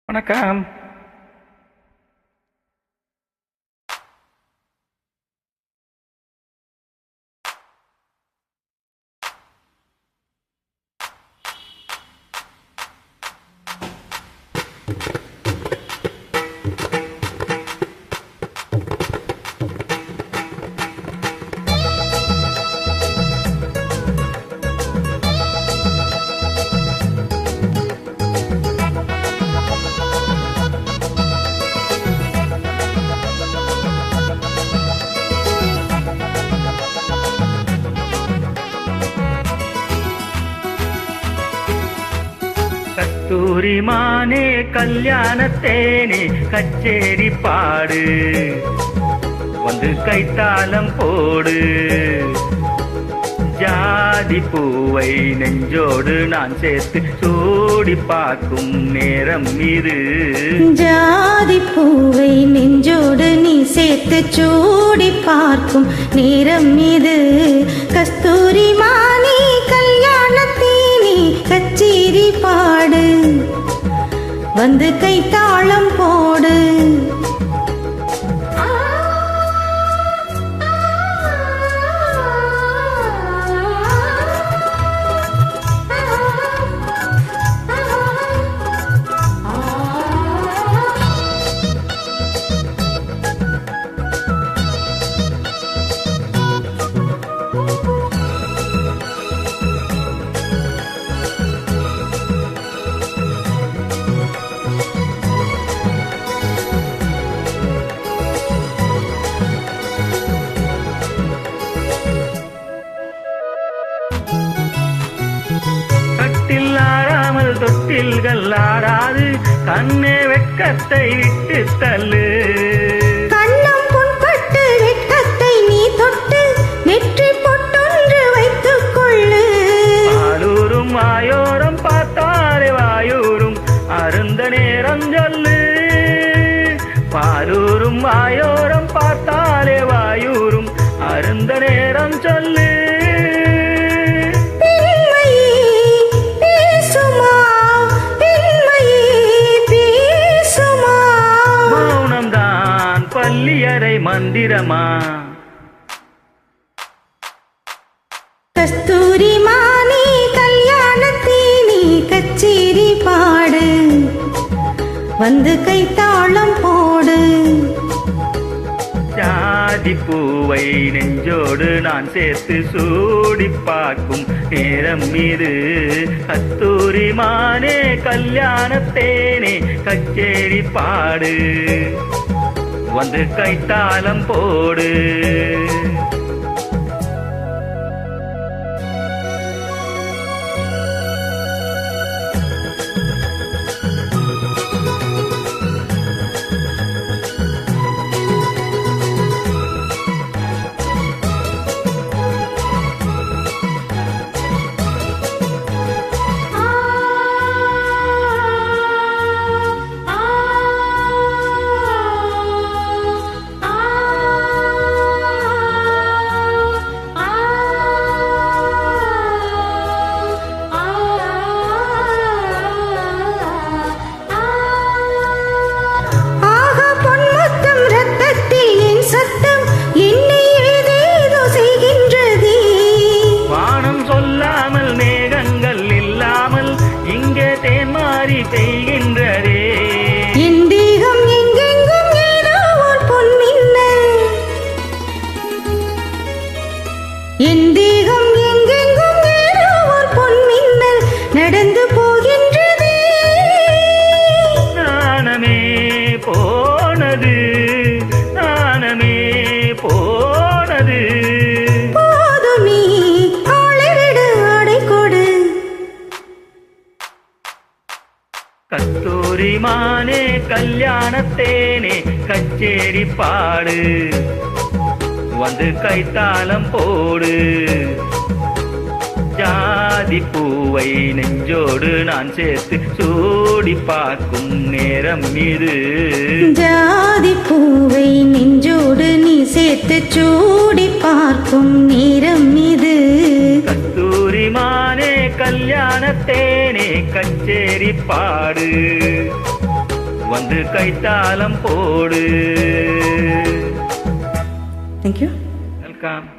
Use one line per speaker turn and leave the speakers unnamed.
வணக்கம். கஸ்தூரி மானே கல்யாணத்தேனே கச்சேரி பாடு, வந்து கைத்தாளம் போடு. ஜாதி பூவை நெஞ்சோடு நான் சேர்த்து சூடி பார்க்கும் நேரம் இது.
ஜாதி பூவை நெஞ்சோடு நீ சேர்த்து சூடி பார்க்கும் நேரம் இது. கஸ்தூரி மானே கல்யாணத்தேனே கச்சேரி பாடு, வந்து கைத்தாளம் போடு.
கட்டில் ஆறாமல் தொட்டில்கள் ஆறாது, கண்ணே வெட்கத்தை விட்டு தள்ளு.
கண்ணம் புண்பட்டு வெட்கத்தை நீ தொட்டு நெற்றி பொட்டொன்று வைத்துக் கொள்ளு.
பாலூரும் வாயோரம் பார்த்தாரே வாயூரும் அருந்த நேரம் சொல்லு. பாலூரும் வாயோரம் பார்த்தாலே வாயூரும் அருந்த நேரம் சொல்லு. பள்ளியறை மந்திரமா?
கஸ்தூரி மானே கல்யாணத்தேனே கச்சேரி பாடு, வந்து கைத்தாளம் போடு.
ஜாதி பூவை நெஞ்சோடு நான் சேர்த்து சூடி பார்க்கும் நேரம் இது. கஸ்தூரி மானே கல்யாணத்தேனே கச்சேரி பாடு, வந்து கைத்தாளம் போடு. செய்கின்றதே
என் தேகம் எங்கெங்கும் ஏதோ ஒரு பொன்மின்னல். என் தேகம் எங்கெங்கும் ஏதோ ஒரு பொன்மின்னல் நடந்து போகின்றதே.
நாணமே போனது, நாணமே போனது.
போது நீ ஆளை விடு, ஆடை கொடு.
கஸ்தூரி மானே கல்யாணத்தேனே கச்சேரி பாடு, வந்து கைத்தாளம் போடு. ஜாதி பூவை நெஞ்சோடு நான் சேர்த்து சூடி பார்க்கும் நேரம் இது.
ஜாதி பூவை நெஞ்சோடு நீ சேர்த்து சூடி பார்க்கும் நேரம் இது.
கஸ்தூரி மானே கல்யாணத்தேனே கச்சேரி பாடு, வந்து கைத்தாளம் போடு.
தேங்க்யூ.
வெல்கம்.